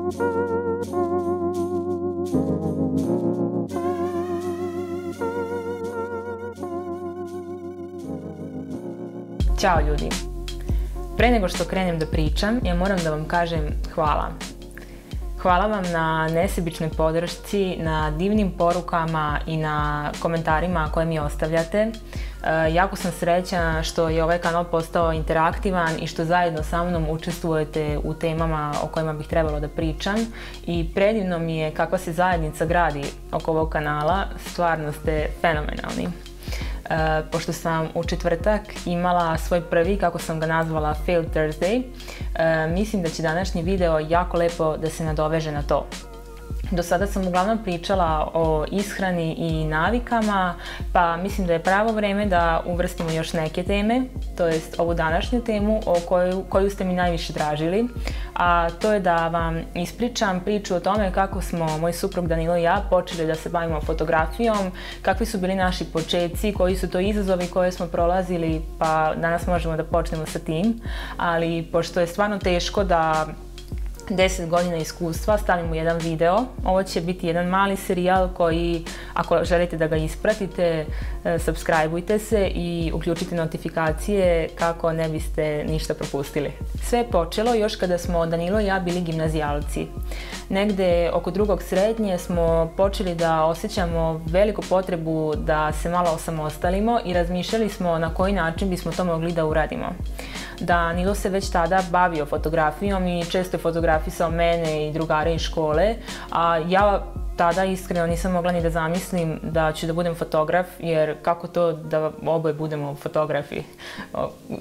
Ćao ljudi! Pre nego što krenem da pričam, ja moram da vam kažem hvala. Hvala vam na nesebičnoj podršci, na divnim porukama i na komentarima koje mi ostavljate. Jako sam srećna što je ovaj kanal postao interaktivan i što zajedno sa mnom učestvujete u temama o kojima bih trebalo da pričam. I predivno mi je kakva se zajednica gradi oko ovog kanala, stvarno ste fenomenalni. Pošto sam u četvrtak imala svoj prvi, kako sam ga nazvala, Fail Thursday, mislim da će današnji video jako lepo da se nadoveže na to. Do sada sam uglavnom pričala o ishrani i navikama, pa mislim da je pravo vreme da uvrstimo još neke teme, to jest ovu današnju temu koju ste mi najviše tražili, a to je da vam ispričam priču o tome kako smo moj suprug Danilo i ja počeli da se bavimo fotografijom, kakvi su bili naši početci, koji su to izazovi koje smo prolazili, pa danas možemo da počnemo sa tim, ali pošto je stvarno teško da 10 godina iskustva stavim u jedan video. Ovo će biti jedan mali serijal koji, ako želite da ga ispratite, subscribeujte se i uključite notifikacije kako ne biste ništa propustili. Sve je počelo još kada smo Danilo i ja bili gimnazijalci. Negde oko drugog srednje smo počeli da osjećamo veliku potrebu da se malo osamostalimo i razmišljali smo na koji način bismo to mogli da uradimo. Danilo se već tada bavio fotografijom i često je fotografisao mene i drugare iz škole, a ja tada iskreno nisam mogla ni da zamislim da ću da budem fotograf, jer kako to da oboje budemo fotografi?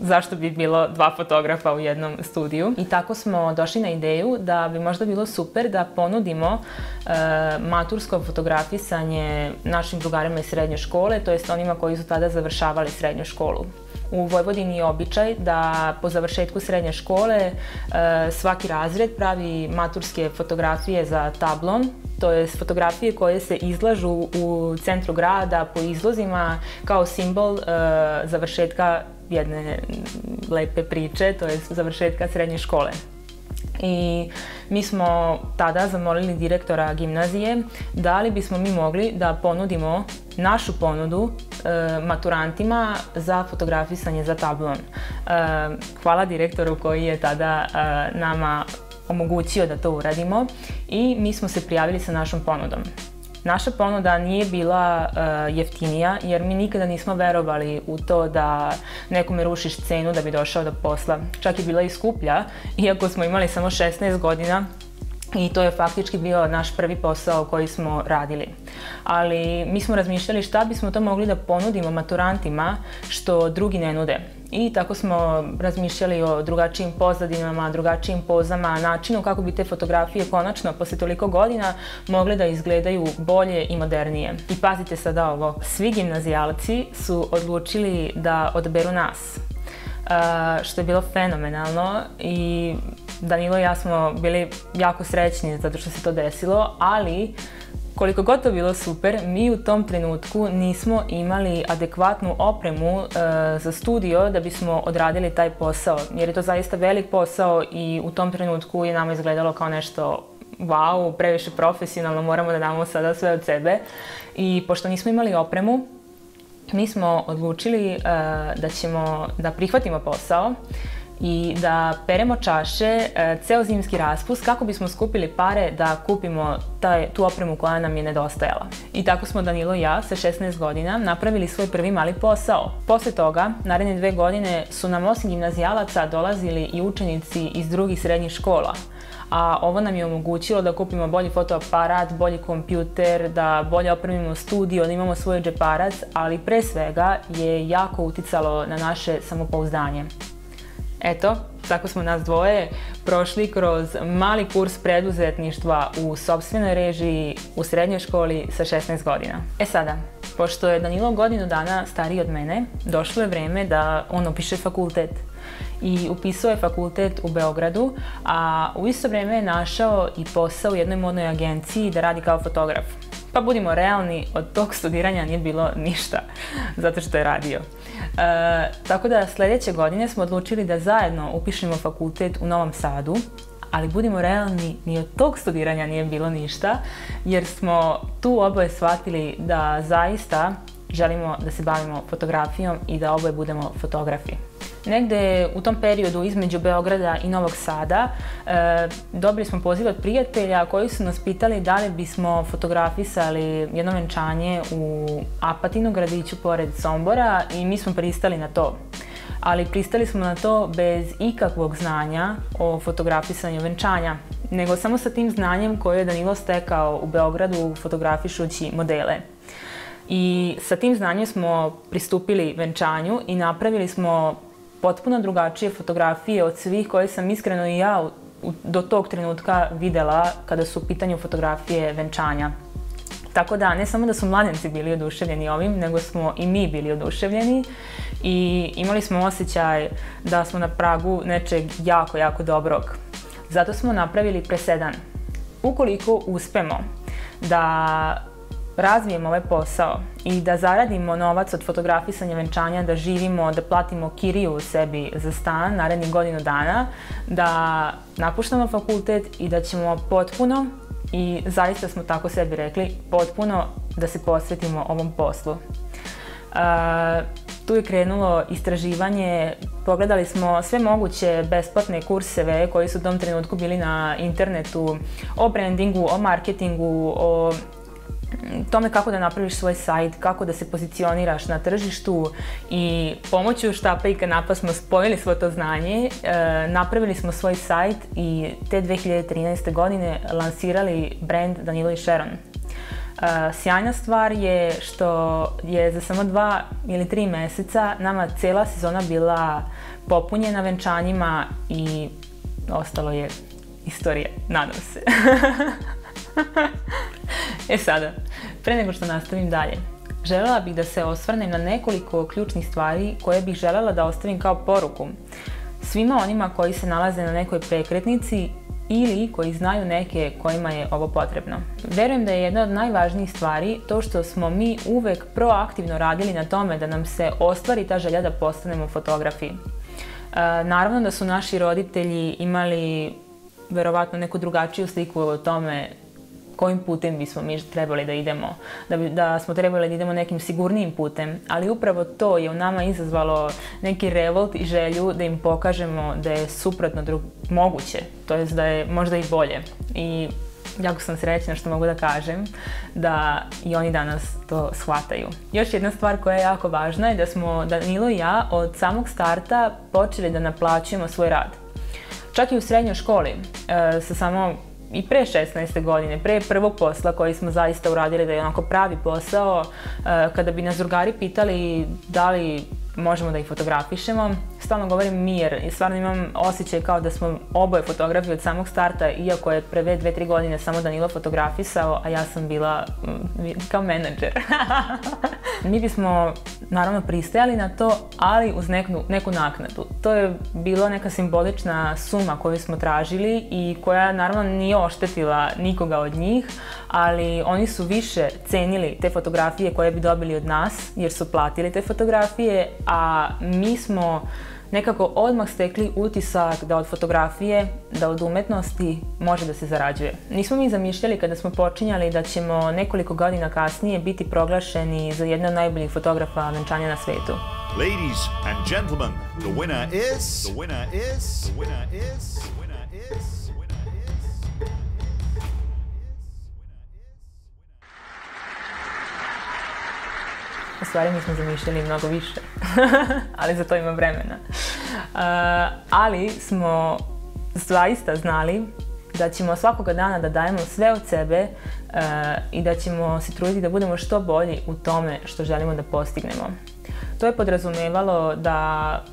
Zašto bi bilo dva fotografa u jednom studiju? I tako smo došli na ideju da bi možda bilo super da ponudimo matursko fotografisanje našim drugarima iz srednje škole, to jest onima koji su tada završavali srednju školu. U Vojvodini je običaj da po završetku srednje škole svaki razred pravi maturske fotografije za tablon, to je fotografije koje se izlažu u centru grada po izlozima kao simbol završetka jedne lepe priče, to je završetka srednje škole. I mi smo tada zamolili direktora gimnazije da li bismo mi mogli da ponudimo našu ponudu maturantima za fotografisanje za tablon. Hvala direktoru koji je tada nama omogućio da to uradimo i mi smo se prijavili sa našom ponudom. Naša ponuda nije bila jeftinija jer mi nikada nismo verovali u to da nekome rušiš cenu da bi došao do posla. Čak je bila i skuplja, iako smo imali samo 16 godina i to je faktički bio naš prvi posao koji smo radili. Ali mi smo razmišljali šta bismo to mogli da ponudimo maturantima što drugi ne nude. I tako smo razmišljali o drugačijim pozadinama, drugačijim pozama, načinu kako bi te fotografije konačno posle toliko godina mogle da izgledaju bolje i modernije. I pazite sada ovo, svi gimnazijalci su odlučili da odaberu nas, što je bilo fenomenalno i Danilo i ja smo bili jako srećni zato što se to desilo, ali koliko god to bilo super, mi u tom trenutku nismo imali adekvatnu opremu za studio da bismo odradili taj posao, jer je to zaista velik posao i u tom trenutku je nama izgledalo kao nešto wow, previše profesionalno, moramo da damo sada sve od sebe. I pošto nismo imali opremu, mi smo odlučili da ćemo da prihvatimo posao i da peremo čaše ceo zimski raspust kako bismo skupili pare da kupimo tu opremu koja nam je nedostajala. I tako smo Danilo i ja sa 16 godina napravili svoj prvi mali posao. Posle toga, naredne 2 godine su nam osim gimnazijalaca dolazili i učenici iz drugih srednjih škola. A ovo nam je omogućilo da kupimo bolji fotoaparat, bolji kompjuter, da bolje opremimo studio, da imamo svoj džeparac, ali pre svega je jako uticalo na naše samopouzdanje. Eto, tako smo nas dvoje prošli kroz mali kurs preduzetništva u sopstvenoj režiji u srednjoj školi sa 16 godina. E sada, pošto je Danilo godinu dana stariji od mene, došlo je vreme da on upiše fakultet. I upisao je fakultet u Beogradu, a u isto vreme je našao i posao u jednoj modnoj agenciji da radi kao fotograf. Pa budimo realni, od tog studiranja nije bilo ništa, zato što je radio. Tako da sledeće godine smo odlučili da zajedno upišemo fakultet u Novom Sadu, ali budimo realni, ni od tog studiranja nije bilo ništa, jer smo tu oboje shvatili da zaista želimo da se bavimo fotografijom i da oboje budemo fotografi. Negde u tom periodu između Beograda i Novog Sada dobili smo poziv od prijatelja koji su nas pitali da li bismo fotografisali jedno venčanje u Apatinu, gradiću pored Sombora, i mi smo pristali na to. Ali pristali smo na to bez ikakvog znanja o fotografisanju venčanja, nego samo sa tim znanjem koje je Danilo stekao u Beogradu fotografišući modele. I sa tim znanjem smo pristupili venčanju i napravili smo potpuno drugačije fotografije od svih koje sam iskreno i ja do tog trenutka videla kada su u pitanju fotografije venčanja. Tako da, ne samo da su mladenci bili oduševljeni ovim, nego smo i mi bili oduševljeni i imali smo osjećaj da smo na pragu nečeg jako, jako dobrog. Zato smo napravili presedan. Ukoliko uspemo da razvijemo ovaj posao i da zaradimo novac od fotografisanja venčanja, da živimo, da platimo kiriju sebi za stan narednih godinu dana, da napuštamo fakultet i da ćemo potpuno, i zaista smo tako sebi rekli, potpuno da se posvetimo ovom poslu. Tu je krenulo istraživanje, pogledali smo sve moguće besplatne kurseve koji su u tom trenutku bili na internetu o brandingu, o marketingu, o tome kako da napraviš svoj sajt, kako da se pozicioniraš na tržištu, i pomoću štapa i kanapa smo spojili svo to znanje, napravili smo svoj sajt i te 2013. godine lansirali brand Danilo i Sharon. Sjajna stvar je što je za samo 2 ili 3 meseca nama cela sezona bila popunjena venčanjima i ostalo je istorija, nadam se. Sada, pre nego što nastavim dalje, želela bih da se osvrnem na nekoliko ključnih stvari koje bih želela da ostavim kao poruku svima onima koji se nalaze na nekoj prekretnici ili koji znaju neke kojima je ovo potrebno. Verujem da je jedna od najvažnijih stvari to što smo mi uvek proaktivno radili na tome da nam se ostvari ta želja da postanemo fotografi. Naravno da su naši roditelji imali verovatno neku drugačiju sliku o tome kojim putem bismo mi trebali da idemo, da smo trebali da idemo nekim sigurnijim putem, ali upravo to je u nama izazvalo neki revolt i želju da im pokažemo da je suprotno moguće, to jest da je možda i bolje. I jako sam srećna što mogu da kažem da i oni danas to shvataju. Još jedna stvar koja je jako važna je da smo Danilo i ja od samog starta počeli da naplaćujemo svoj rad. Čak i u srednjoj školi, i pre 16. godine, pre prvog posla koji smo zaista uradili da je onako pravi posao, kada bi nas drugari pitali da li možemo da ih fotografišemo, stalno govorim mi, jer stvarno imam osjećaj kao da smo oboje fotografi od samog starta, iako je pre 2-3 godine samo Danilo fotografisao, a ja sam bila kao menadžer. Mi bismo naravno pristajali na to, ali uz neku naknadu. To je bila neka simbolična suma koju smo tražili i koja naravno nije oštetila nikoga od njih, ali oni su više cenili te fotografije koje bi dobili od nas, jer su platili te fotografije, a mi smo nekako odmah stekli utisak da od fotografije, da od umetnosti može da se zarađuje. Nismo mi zamišljali kada smo počinjali da ćemo nekoliko godina kasnije biti proglašeni za jedne od najboljih fotografa venčanja na svetu. Ladies and gentlemen, the winner is... U stvari mi smo zamišljali mnogo više, ali za to ima vremena. Ali smo zaista znali da ćemo svakoga dana da dajemo sve od sebe i da ćemo se truditi da budemo što bolji u tome što želimo da postignemo. To je podrazumevalo da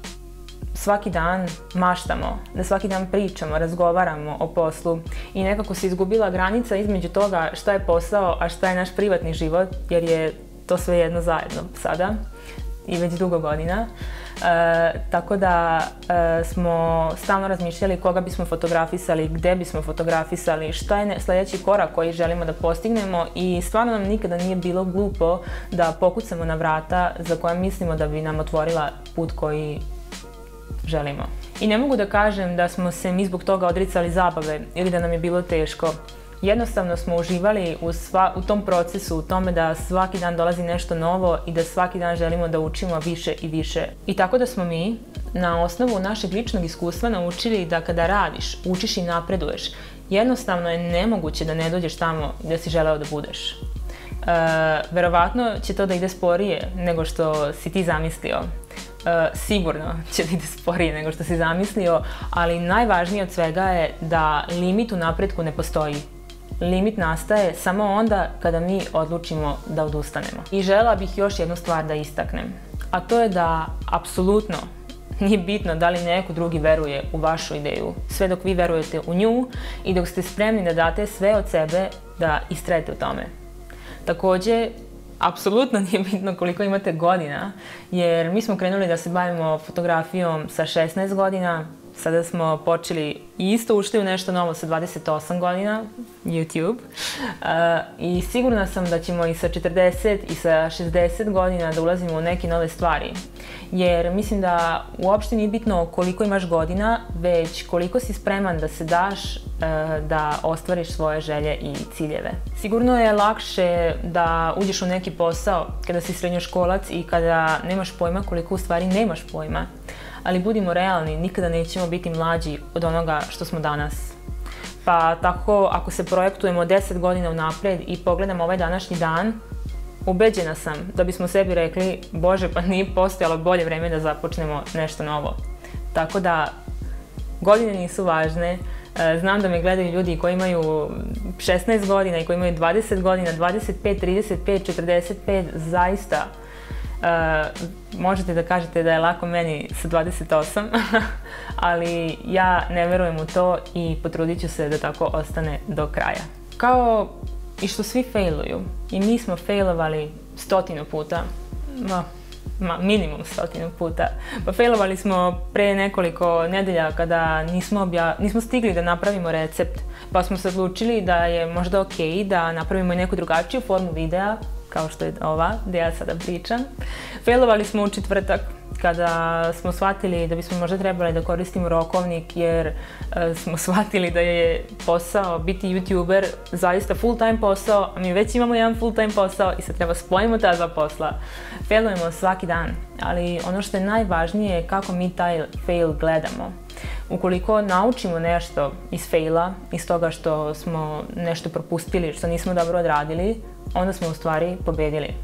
svaki dan maštamo, da svaki dan pričamo, razgovaramo o poslu i nekako se izgubila granica između toga šta je posao, a šta je naš privatni život, jer je to sve jedno zajedno sada i već dugo godina. Tako da smo stalno razmišljali koga bismo fotografisali, gde bismo fotografisali, šta je sljedeći korak koji želimo da postignemo i stvarno nam nikada nije bilo glupo da pokucamo na vrata za koja mislimo da bi nam otvorila put koji želimo. I ne mogu da kažem da smo se mi zbog toga odricali zabave ili da nam je bilo teško. Jednostavno smo uživali u tom procesu, u tome da svaki dan dolazi nešto novo i da svaki dan želimo da učimo više i više. I tako da smo mi na osnovu našeg ličnog iskustva naučili da kada radiš, učiš i napreduješ, jednostavno je nemoguće da ne dođeš tamo gdje si želeo da budeš. Verovatno će to da ide sporije nego što si ti zamislio. Sigurno će da ide sporije nego što si zamislio, ali najvažnije od svega je da limit u napretku ne postoji. Limit nastaje samo onda kada mi odlučimo da odustanemo. I želela bih još jednu stvar da istaknem, a to je da apsolutno nije bitno da li neko drugi veruje u vašu ideju, sve dok vi verujete u nju i dok ste spremni da date sve od sebe da istrajete u tome. Također, apsolutno nije bitno koliko imate godina, jer mi smo krenuli da se bavimo fotografijom sa 16 godina, sada smo počeli i isto ušli u nešto novo sa 28 godina, YouTube, i sigurna sam da ćemo i sa 40 i sa 60 godina da ulazimo u neke nove stvari. Jer mislim da uopšte nije bitno koliko imaš godina, već koliko si spreman da se daš da ostvariš svoje želje i ciljeve. Sigurno je lakše da uđeš u neki posao kada si srednjoškolac i kada nemaš pojma koliko u stvari nemaš pojma. Ali budimo realni, nikada nećemo biti mlađi od onoga što smo danas. Pa tako, ako se projektujemo 10 godina unapred i pogledamo ovaj današnji dan, ubeđena sam da bismo sebi rekli, Bože, pa nije postojalo bolje vreme da započnemo nešto novo. Tako da, godine nisu važne. Znam da me gledaju ljudi koji imaju 16 godina i koji imaju 20 godina, 25, 35, 45, zaista. Možete da kažete da je lako meni sa 28, ali ja ne verujem u to i potrudit ću se da tako ostane do kraja. Kao i što svi failuju, i mi smo failovali 100 puta, minimum 100 puta. Pa failovali smo pre nekoliko nedelja kada nismo stigli da napravimo recept, pa smo se odlučili da je možda okej da napravimo i neku drugačiju formu videa, kao što je ova, gdje ja sada pričam. Failovali smo u četvrtak, kada smo shvatili da bismo možda trebali da koristimo rokovnik, jer smo shvatili da je posao biti YouTuber zaista full time posao, a mi već imamo jedan full time posao i sad treba spojimo ta dva posla. Failujemo svaki dan, ali ono što je najvažnije je kako mi taj fail gledamo. Ukoliko naučimo nešto iz faila, iz toga što smo nešto propustili, što nismo dobro odradili, onda smo u stvari pobedili.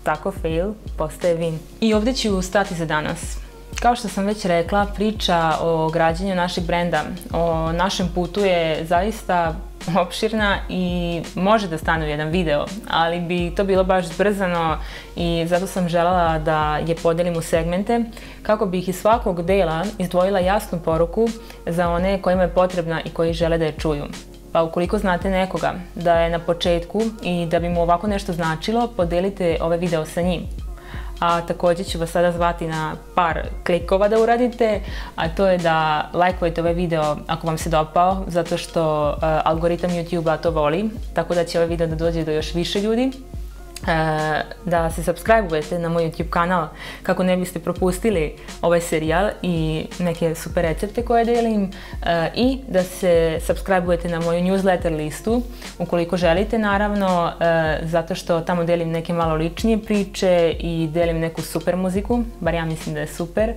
Tako fail postaje win. I ovdje ću stati za danas. Kao što sam već rekla, priča o građenju našeg brenda, o našem putu je zaista opširna i može da stane u jedan video, ali bi to bilo baš zbrzano i zato sam željela da je podelim u segmente kako bih iz svakog dela izdvojila jasnu poruku za one kojima je potrebna i koji žele da je čuju. Pa ukoliko znate nekoga da je na početku i da bi mu ovako nešto značilo, podelite ovaj video sa njim. A također ću vas sada zvati na par klikova da uradite, a to je da lajkujete ovaj video ako vam se dopao, zato što algoritam YouTube-a to voli, tako da će ovaj video da dođe do još više ljudi. Da se subscribe-ujete na moj YouTube kanal kako ne biste propustili ovaj serijal i neke super recepte koje delim, i da se subscribe-ujete na moju newsletter listu ukoliko želite, naravno, zato što tamo delim neke malo ličnije priče i delim neku super muziku, bar ja mislim da je super,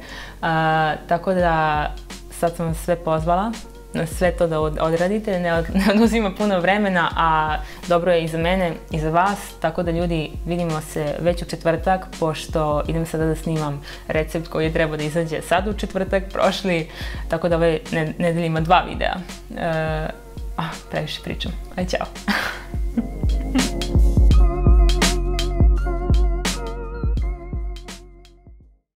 tako da sad sam vas sve pozvala na sve to da odradite, ne oduzima puno vremena, a dobro je i za mene i za vas, tako da ljudi, vidimo se već u četvrtak, pošto idem sada da snimam recept koji je trebao da izađe sad u četvrtak prošli, tako da ove nedelje ima 2 videa. Previše pričam. Aj, čao!